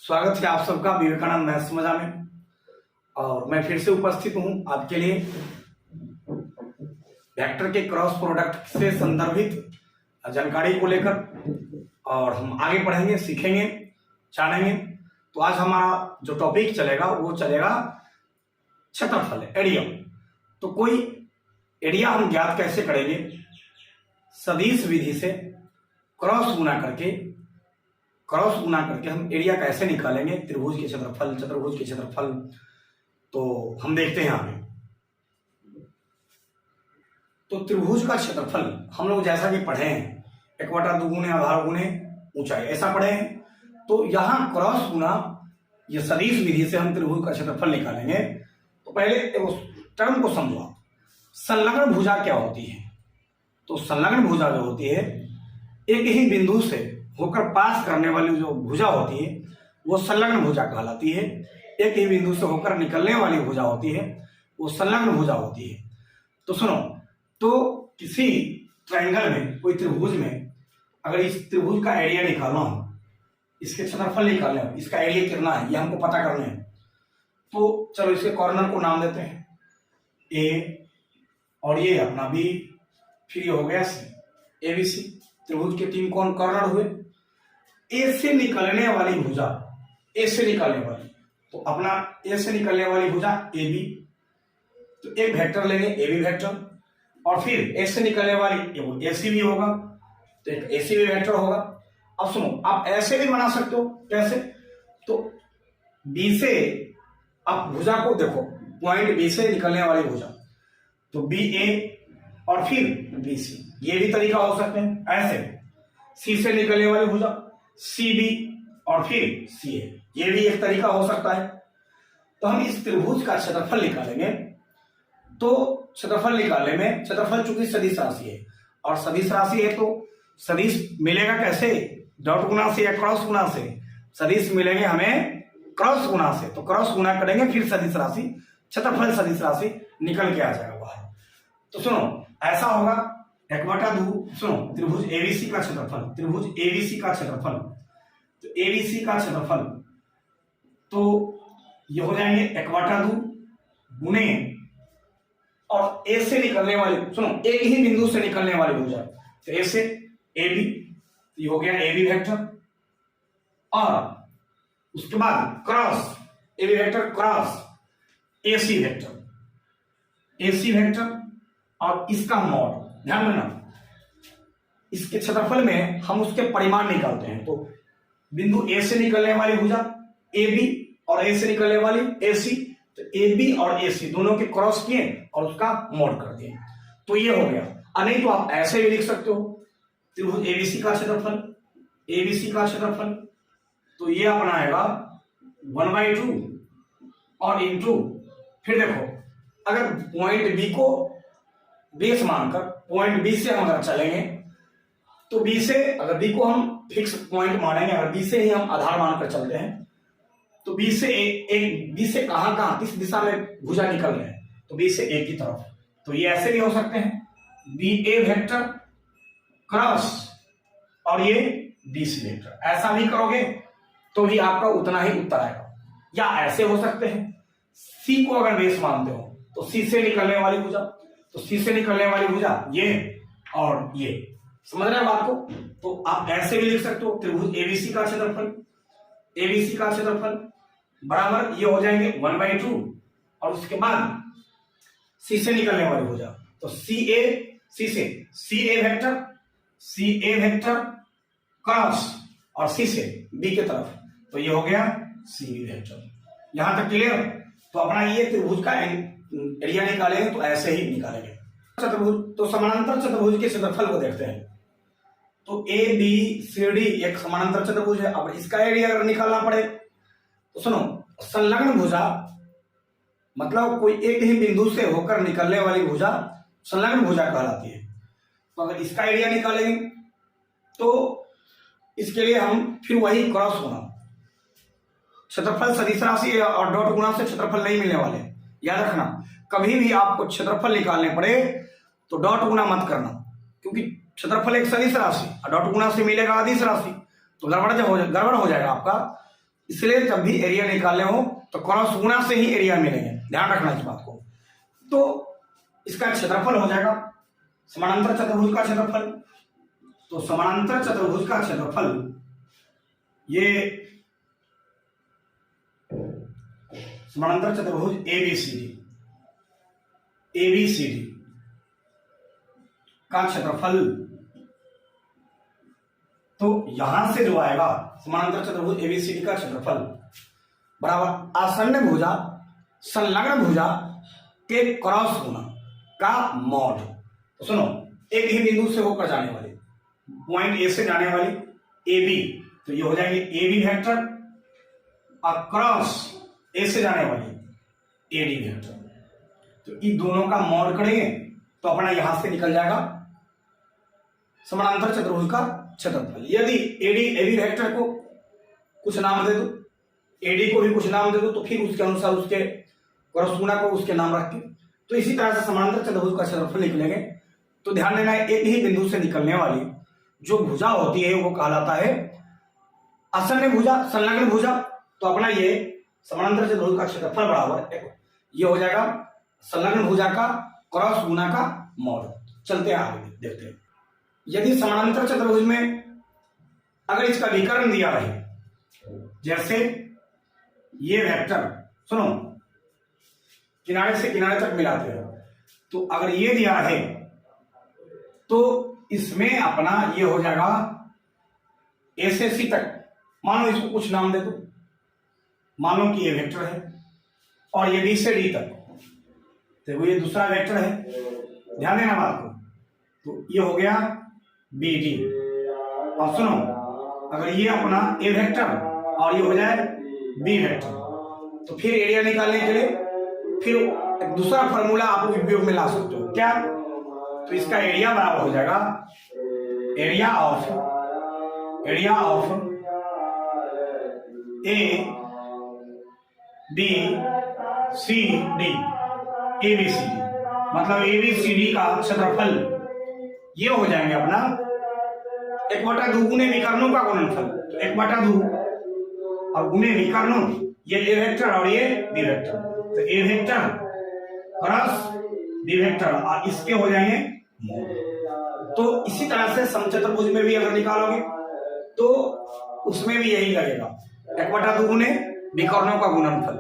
स्वागत है आप सबका विवेकानंद मैथ्स मजा में। और मैं फिर से उपस्थित हूं आपके लिए वेक्टर के क्रॉस प्रोडक्ट से संदर्भित जानकारी को लेकर। और हम आगे पढ़ेंगे, सीखेंगे, जानेंगे। तो आज हमारा जो टॉपिक चलेगा वो चलेगा क्षेत्रफल, एरिया। तो कोई एरिया हम ज्ञात कैसे करेंगे? सदिश विधि से क्रॉस गुना करके हम एरिया कैसे निकालेंगे? त्रिभुज के क्षेत्रफल, चतुर्भुज के क्षेत्रफल। तो हम देखते हैं आगे। तो त्रिभुज का क्षेत्रफल हम लोग जैसा कि पढ़े हैं, 1/2 गुने आधार गुने ऊंचाई, ऐसा पढ़े हैं। तो यहां क्रॉस गुना ये सदिश विधि से हम त्रिभुज का क्षेत्रफल निकालेंगे। तो पहले टर्म को समझो आप। संलग्न भुजा क्या होती है? तो संलग्न भुजा जो होती है, एक ही बिंदु से होकर पास करने वाली जो भुजा होती है वो संलग्न भुजा कहलाती है। एक ही बिंदु से होकर निकलने वाली भुजा होती है वो संलग्न भुजा होती है। तो सुनो, तो किसी ट्रायंगल में, कोई त्रिभुज में, अगर इस त्रिभुज का एरिया निकालना हो, इसके क्षेत्रफल निकालना हो, इसका एरिया कितना है ये हमको पता करना है। तो चलो इसके कॉर्नर को नाम देते हैं ए, और ये अपना बी, फिर ये हो गया सी, ए बी सी। त्रिभुज के 3 कोण कॉर्नर हुए। ए से निकलने वाली भुजा, ए से निकलने वाली, तो अपना ए से निकलने वाली भुजा ए बी। तो एक वेक्टर लेंगे ए बी वेक्टर, और फिर ए से निकलने वाली ए सी भी होगा, तो एक ए सी भी वेक्टर होगा। अब सुनो, आप ऐसे भी बना सकते हो। कैसे? तो बी से आप भुजा को देखो, पॉइंट बी से निकलने वाली भुजा, तो बी ए और फिर बी सी, ये भी तरीका हो सकते हैं। ऐसे सी से निकलने वाली भुजा सी बी और फिर सी ए, ये भी एक तरीका हो सकता है। तो हम इस त्रिभुज का क्षेत्रफल निकालेंगे। तो क्षेत्रफल निकालने में, क्षेत्रफल चूंकि सदिश राशि है और सदिश राशि है तो सदिश मिलेगा कैसे? डॉट गुना से या क्रॉस गुना से। सदिश मिलेंगे हमें क्रॉस गुना से, तो क्रॉस गुना करेंगे, फिर सदिश राशि, क्षेत्रफल सदिश राशि निकल के आ जाएगा बाहर। तो सुनो, ऐसा होगा 1/2। सुनो, त्रिभुज एबीसी का क्षेत्रफल, त्रिभुज एबीसी का क्षेत्रफल, तो एबीसी का क्षेत्रफल तो ये हो जाएंगे 1/2 गुने, और ए से निकलने वाली, सुनो, एक ही बिंदु से निकलने वाली भुजा, तो ए से ए बी, ये हो गया ए बी वेक्टर, और उसके बाद cross A B vector cross A C vector, A C vector, और इसका मॉड। ध्यान देना, इसके क्षेत्रफल में हम उसके परिमाण निकालते हैं। तो बिंदु ए से निकलने वाली भुजा ए बी और ए से निकलने वाली ए सी, तो ए बी और ए सी दोनों के क्रॉस किए और उसका मॉड कर दिए, तो ये हो गया। नहीं तो आप ऐसे भी लिख सकते हो, त्रिभुज एबीसी का क्षेत्रफल, एबीसी का क्षेत्रफल, तो ये अपना आएगा 1/2 और इंटू, फिर देखो, अगर पॉइंट बी को बेस मानकर पॉइंट बी से हम अगर चलेंगे, तो बी से, अगर बी को हम फिक्स पॉइंट मानेंगे, अगर बी से ही हम आधार मानकर चलते हैं, तो बी से बी से कहां किस दिशा में भुजा निकल रहे हैं? तो बी से ए की तरफ। तो ये ऐसे भी हो सकते हैं, बी ए वेक्टर क्रॉस और ये बी सी वेक्टर। ऐसा भी करोगे तो भी आपका उतना ही उत्तर आएगा। या ऐसे हो सकते हैं, सी को अगर बेस मानते हो तो सी से निकलने वाली भुजा, तो सी से निकलने वाली भुजा ये और ये, समझ रहे हैं बात को? तो आप ऐसे भी लिख सकते हो, त्रिभुज एबीसी का क्षेत्रफल, एबीसी का क्षेत्रफल बराबर ये हो जाएंगे 1/2, और उसके बाद सी से निकलने वाली भुजा, तो सी ए वेक्टर क्रॉस और सी से बी की तरफ, तो ये हो गया सी बी वेक्टर। यहां तक क्लियर? तो अपना ये त्रिभुज का एरिया निकालेंगे तो ऐसे ही निकालेंगे। चतुर्भुज, तो समानांतर चतुर्भुज के क्षेत्रफल को देखते हैं। तो ए बी सी डी एक समानांतर चतुर्भुज है। अब इसका एरिया अगर निकालना पड़े तो सुनो, संलग्न भुजा मतलब कोई एक ही बिंदु से होकर निकलने वाली भुजा संलग्न भुजा कहलाती है। तो अगर इसका एरिया निकालेंगे तो इसके लिए हम फिर वही क्रॉस गुना, क्षेत्रफल सदिश राशि और डॉट गुना से क्षेत्रफल नहीं मिलने वाले, याद रखना। कभी भी आपको क्षेत्रफल निकालने पड़े तो डॉट गुना मत करना, क्योंकि क्षेत्रफल एक सदिश राशि और डॉट गुना से मिलेगा अदिश राशि, तो गड़बड़ हो जाएगा आपका। इसलिए जब भी एरिया निकालने हो तो क्रॉस गुना से ही एरिया मिलेंगे, ध्यान रखना इस बात को। तो इसका क्षेत्रफल हो जाएगा समानांतर चतुर्भुज का क्षेत्रफल। तो समानांतर चतुर्भुज का क्षेत्रफल ये समानांतर चतुर्भुज एबीसीडी का क्षेत्रफल, तो यहां से जो आएगा समानांतर चतुर्भुज एबीसीडी का क्षेत्रफल बराबर आसन्न भुजा संलग्न भुजा के क्रॉस गुना का मॉड। तो सुनो, एक ही बिंदु से होकर जाने वाले, पॉइंट ए से जाने वाली ए बी, तो ये हो जाएंगे ए बी वेक्टर, और क्रॉस ए से जाने वाली ए डी वेक्टर। तो इन दोनों का मॉड करेंगे तो अपना यहां से निकल जाएगा समानांतर चतुर्भुज का क्षेत्रफल। यदि ए बी वेक्टर को कुछ नाम दे दो, एडी को भी कुछ नाम दे दो, तो फिर उसके अनुसार उसके क्रॉस गुना को उसके नाम रख के, तो इसी तरह से समानांतर चतुर्भुज का क्षेत्रफल निकलेंगे। तो ध्यान देना है, एक ही बिंदु से निकलने वाली जो भुजा होती है वो कहलाता है आसन्न भुजा संलग्न भुजा। तो अपना ये समानांतर चतुर्भुज का क्षेत्रफल बराबर ये हो जाएगा संलग्न भुजा का क्रॉस गुना का मॉड। चलते हैं आगे, देखते हैं। यदि समानांतर चतुर्भुज में अगर इसका विकर्ण दिया रहे, जैसे ये वेक्टर, सुनो, किनारे से किनारे तक मिलाते हैं, तो अगर ये दिया है तो इसमें अपना ये हो जाएगा ए से सी तक। मान लो इसको कुछ नाम दे दो, मान लो कि ये वेक्टर है, और ये बी से डी तक, तो ये दूसरा वेक्टर है, ध्यान देना बात को। तो ये हो गया बी डी। और सुनो, अगर ये अपना ए वेक्टर और ये हो जाए बी वेक्टर, तो फिर एरिया निकालने के लिए फिर एक दूसरा फॉर्मूला आप उपयोग में ला सकते हो। क्या? तो इसका एरिया बराबर हो जाएगा area of A B C D, ABCD, मतलब एबीसीडी का क्षेत्रफल ये हो जाएंगे अपना 1/2 गुने विकर्णों का गुणनफल। तो 1/2 और गुने विकर्णों, ये ए वेक्टर और ये बी वेक्टर, तो ए वेक्टर क्रॉस बी वेक्टर, और इसके हो जाएंगे मोड। तो इसी तरह से समचतुर्भुज में भी अगर निकालोगे तो उसमें भी यही लगेगा 1/2 गुने विकर्णों का गुणनफल।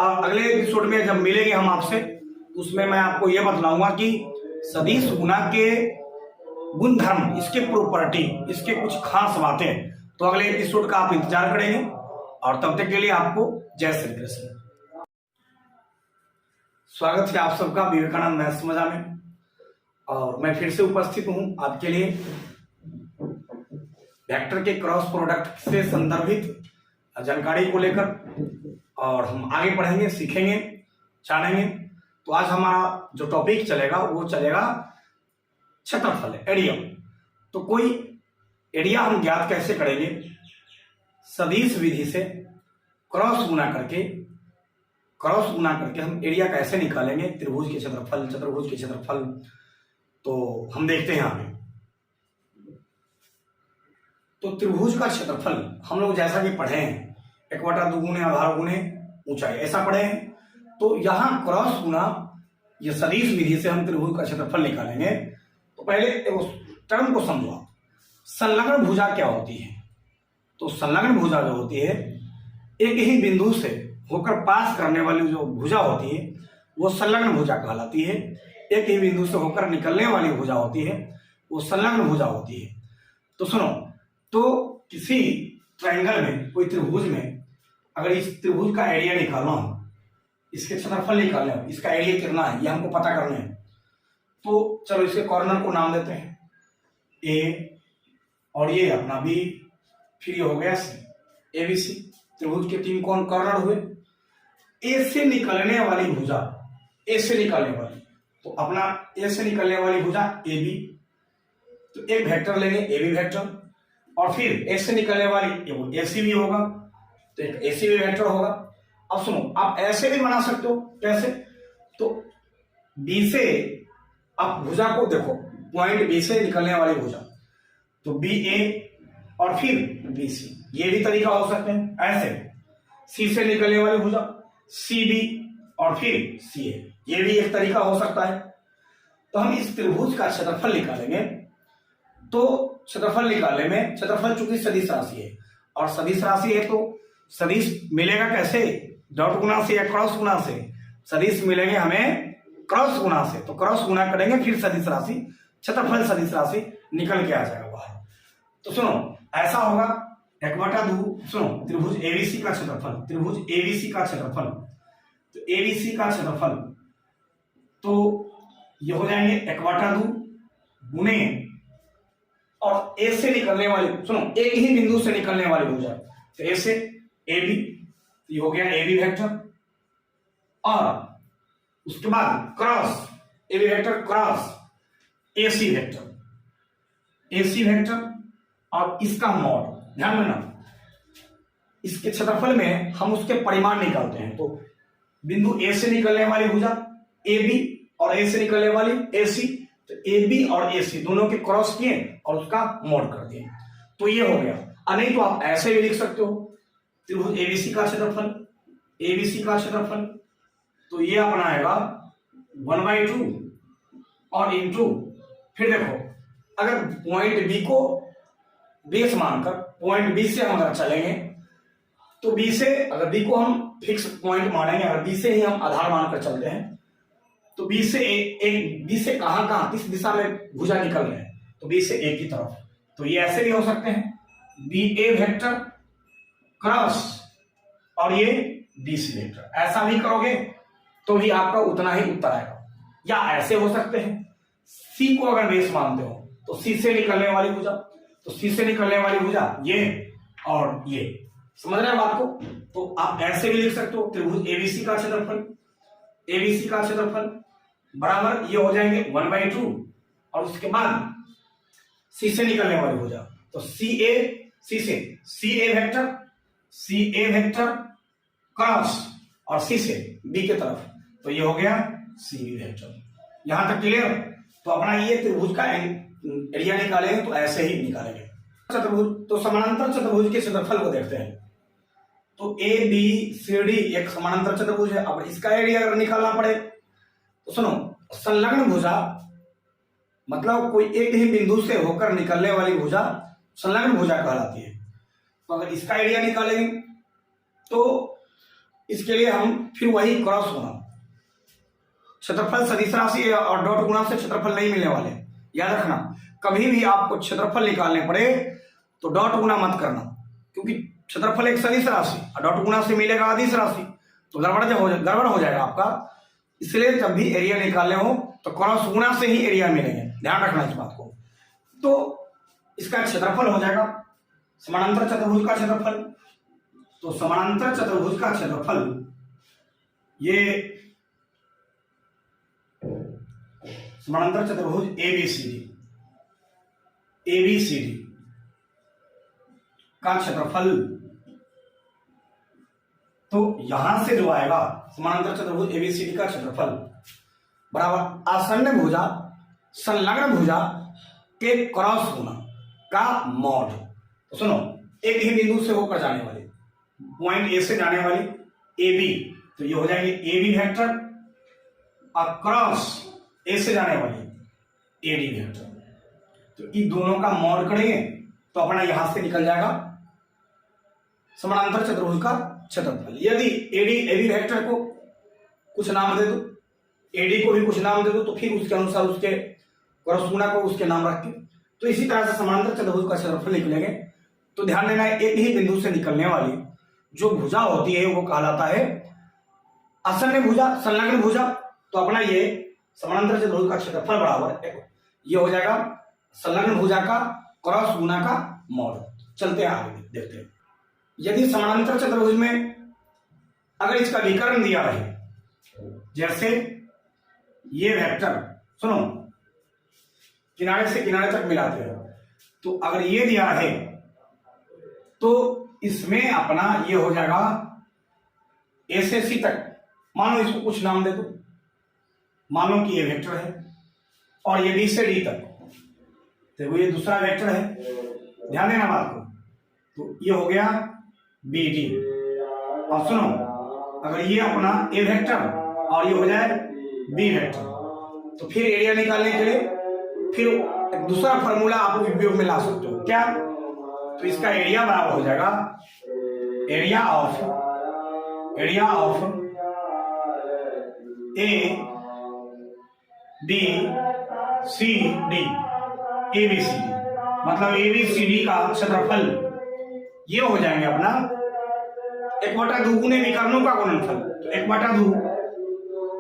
और अगले एपिसोड में जब मिलेंगे हम आपसे, उसमें मैं आपको यह बतलाऊंगा कि सदिश गुना के गुणधर्म, इसके प्रॉपर्टी, इसके कुछ खास बातें। तो अगले एपिसोड का आप इंतजार करेंगे, और तब तक के लिए आपको जय श्री कृष्ण। स्वागत है आप सबका विवेकानंद मैथ्स मजा में, और मैं फिर से उपस्थित हूं आपके लिए वेक्टर के क्रॉस प्रोडक्ट से संदर्भित जानकारी को लेकर। और हम आगे बढ़ेंगे, सीखेंगे, जानेंगे। तो आज हमारा जो टॉपिक चलेगा वो चलेगा क्षेत्रफल, एरिया। तो कोई एरिया हम ज्ञात कैसे करेंगे? सदिश विधि से क्रॉस गुना करके हम एरिया कैसे निकालेंगे, त्रिभुज के क्षेत्रफल, चतुर्भुज के क्षेत्रफल। तो हम देखते हैं आगे। तो त्रिभुज का क्षेत्रफल हम लोग जैसा कि पढ़े हैं 1/2 गुने आधार गुने ऊंचाई, ऐसा पढ़े हैं। तो यहां क्रॉस गुना ये सदिश विधि से हम त्रिभुज का क्षेत्रफल निकालेंगे। तो पहले टर्म को समझो। संलग्न भुजा क्या होती है? तो संलग्न भुजा जो होती है, एक ही बिंदु से होकर पास करने वाली जो भुजा होती है वो संलग्न भुजा कहलाती है। एक ही बिंदु से होकर निकलने वाली भुजा होती है वो संलग्न भुजा होती है। तो सुनो, तो किसी ट्रायंगल में, कोई त्रिभुज में, अगर इस त्रिभुज का एरिया निकालना हो, इसके क्षेत्रफल निकालना हो, इसका एरिया कितना है ये हमको पता करना है। तो चलो इसके कॉर्नर को नाम देते हैं ए, और ये अपना बी, फिर ये हो गया सी, एबीसी। त्रिभुज के 3 कोण कॉर्नर हुए। ए से निकलने वाली भुजा, ए से निकलने वाली, तो अपना ए से निकलने वाली भुजा ए बी, तो एक वेक्टर लेंगे ए बी वेक्टर, और फिर ए से निकलने वाली ए सी भी होगा, तो एक ए सी भी वेक्टर होगा। अब सुनो, आप ऐसे भी बना सकते हो। कैसे? तो बी से आप भुजा को देखो, पॉइंट बी से निकलने वाली भुजा, तो बी ए और फिर बी सी, ये भी तरीका हो सकते हैं ऐसे। सी से निकलने वाली भुजा सी बी और फिर सी ए, ये भी एक तरीका हो सकता है। तो हम इस त्रिभुज का क्षेत्रफल निकालेंगे। तो क्षेत्रफल निकालने में, क्षेत्रफल चूंकि सदिश राशि है और सदिश राशि है तो सदिश मिलेगा कैसे, डॉट गुना से या क्रॉस गुना से। सदिश मिलेंगे हमें क्रॉस गुना से, तो क्रॉस गुना करेंगे फिर सदिश राशि, क्षेत्रफल सदिश राशि निकल के आ जाएगा बाहर। तो सुनो ऐसा होगा 1/2, सुनो त्रिभुज एबीसी का क्षेत्रफल, त्रिभुज एबीसी का क्षेत्रफल, तो एबीसी का क्षेत्रफल तो ये हो जाएंगे 1/2 गुने और ए से निकलने वाली, सुनो एक ही बिंदु से निकलने वाली भुजा, तो ए से ए बी, ये हो गया ए बी वेक्टर, और उसके बाद cross A B vector cross A C vector, A C vector और इसका मॉड। ध्यान देना इसके क्षेत्रफल में हम उसके परिमाण निकालते हैं। तो बिंदु ए से निकलने वाली भुजा ए बी और ए से निकलने वाली ए सी, तो ए बी और ए सी दोनों के क्रॉस किए और उसका मॉड कर दिए, तो ये हो गया। नहीं तो आप ऐसे भी लिख सकते हो त्रिभुज एबीसी का क्षेत्रफल, एबीसी का क्षेत्रफल, तो ये अपना आएगा 1/2 और इंटू, फिर देखो अगर पॉइंट बी को बेस मानकर पॉइंट बी से हम अगर चलेंगे तो बी से, अगर बी को हम फिक्स पॉइंट मानेंगे, अगर बी से ही हम आधार मानकर चलते हैं तो बी से बी से कहां कहां किस दिशा में भुजा निकल रहे हैं, तो बी से ए की तरफ। तो ये ऐसे भी हो सकते हैं बी ए वेक्टर क्रॉस और ये बी सी वेक्टर, ऐसा भी करोगे तो भी आपका उतना ही उत्तर आएगा। या ऐसे हो सकते हैं सी को अगर बेस मानते हो तो सी से निकलने वाली भुजा, तो सी से निकलने वाली भुजा ये और ये, समझ रहे हैं बात को। तो आप ऐसे भी लिख सकते हो त्रिभुज एबीसी का क्षेत्रफल, एबीसी का क्षेत्रफल बराबर ये हो जाएंगे 1/2 और उसके बाद सी से निकलने वाली भुजा, तो सी ए, सी से सी ए वेक्टर, सी ए वेक्टर क्रॉस और सी से बी के तरफ, तो ये हो गया सी बी वेक्टर। यहां तक क्लियर। तो अपना ये त्रिभुज का एरिया निकालेंगे तो ऐसे ही निकालेंगे। चतुर्भुज, तो समानांतर चतुर्भुज के क्षेत्रफल को देखते हैं। तो ए बी सी डी एक समानांतर चतुर्भुज है। अब इसका एरिया अगर निकालना पड़े तो सुनो, संलग्न भुजा मतलब कोई एक ही बिंदु से होकर निकलने वाली भुजा संलग्न भुजा कहलाती है। तो अगर इसका एरिया निकालेंगे तो इसके लिए हम फिर वही क्रॉस गुना, क्षेत्रफल सदिश राशि और डॉट गुना से क्षेत्रफल नहीं मिलने वाले, याद रखना। कभी भी आपको क्षेत्रफल निकालने पड़े तो डॉट गुना मत करना, क्योंकि क्षेत्रफल एक सदिश राशि और डॉट गुना से मिलेगा अदिश राशि, तो गड़बड़ हो जाएगा आपका। इसलिए जब भी एरिया निकालने हो तो क्रॉस गुना से ही एरिया मिलेंगे, ध्यान रखना इस बात को। तो इसका क्षेत्रफल हो जाएगा समानांतर चतुर्भुज का क्षेत्रफल। तो समानांतर चतुर्भुज का क्षेत्रफल ये समानांतर चतुर्भुज एबीसीडी का क्षेत्रफल, तो यहां से जो आएगा समानांतर चतुर्भुज एबीसीडी का क्षेत्रफल बराबर आसन्न भुजा संलग्न भुजा के क्रॉस गुना का मॉड। तो सुनो, एक ही बिंदु से होकर जाने वाली, पॉइंट ए से जाने वाली ए बी, तो ये हो जाएंगे ए बी वेक्टर और क्रॉस ए से जाने वाली ए डी वेक्टर, तो इन दोनों का मॉड करेंगे तो अपना यहां से निकल जाएगा समानांतर चतुर्भुज का क्षेत्रफल। यदि एडी एबी वेक्टर को कुछ नाम दे दो, एडी को भी कुछ नाम दे दो, तो फिर उसके अनुसार उसके क्रॉस गुना को उसके नाम रख के, तो इसी तरह से समानांतर चतुर्भुज का क्षेत्रफल निकलेंगे। तो ध्यान देना है, एक ही बिंदु से निकलने वाली जो भुजा होती है वो कहलाता है आसन्न भुजा संलग्न भुजा। तो अपना ये समानांतर चतुर्भुज का क्षेत्रफल बराबर ये हो जाएगा संलग्न भुजा का क्रॉस गुना का मॉड। चलते हैं आगे देखते हैं। यदि समानांतर चतुर्भुज में अगर इसका विकर्ण दिया रहे, जैसे ये वेक्टर, सुनो किनारे से किनारे तक मिलाते हैं, तो अगर ये दिया है तो इसमें अपना ये हो जाएगा ए से सी तक, मानो इसको कुछ नाम दे दो, मानो कि ये वेक्टर है और ये बी से डी तक, तो ये दूसरा वेक्टर है, ध्यान देना बात को। तो ये हो गया बी डी अब सुनो, अगर ये अपना ए वेक्टर और ये हो जाए बी वेक्टर, तो फिर एरिया निकालने के लिए फिर एक दूसरा फॉर्मूला आप उपयोग में ला सकते हो। क्या? तो इसका एरिया बराबर हो जाएगा area of A B C D, A B C D, मतलब ए बी सी डी का क्षेत्रफल ये हो जाएंगे अपना 1/2 गुने विकर्णों का गुणनफल। तो 1/2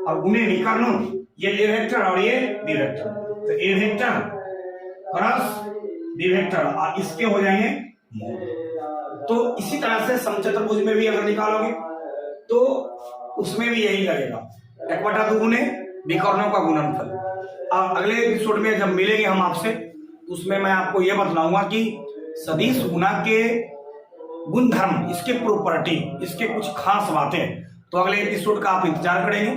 और गुने विकर्णों, ये ए वेक्टर और ये बी वेक्टर, तो ए वेक्टर क्रॉस बी वेक्टर और इसके हो जाएंगे मोड। तो इसी तरह से समचतुर्भुज में भी अगर निकालोगे तो उसमें भी यही लगेगा 1/2 गुने विकर्णों का गुणनफल। अब अगले एपिसोड में जब मिलेंगे हम आपसे, उसमें मैं आपको यह बतलाऊंगा कि सदिश गुना के गुणधर्म, इसके प्रॉपर्टी, इसके कुछ खास बातें। तो अगले एपिसोड का आप इंतजार करेंगे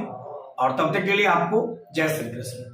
और तब तक के लिए आपको जय श्री कृष्ण।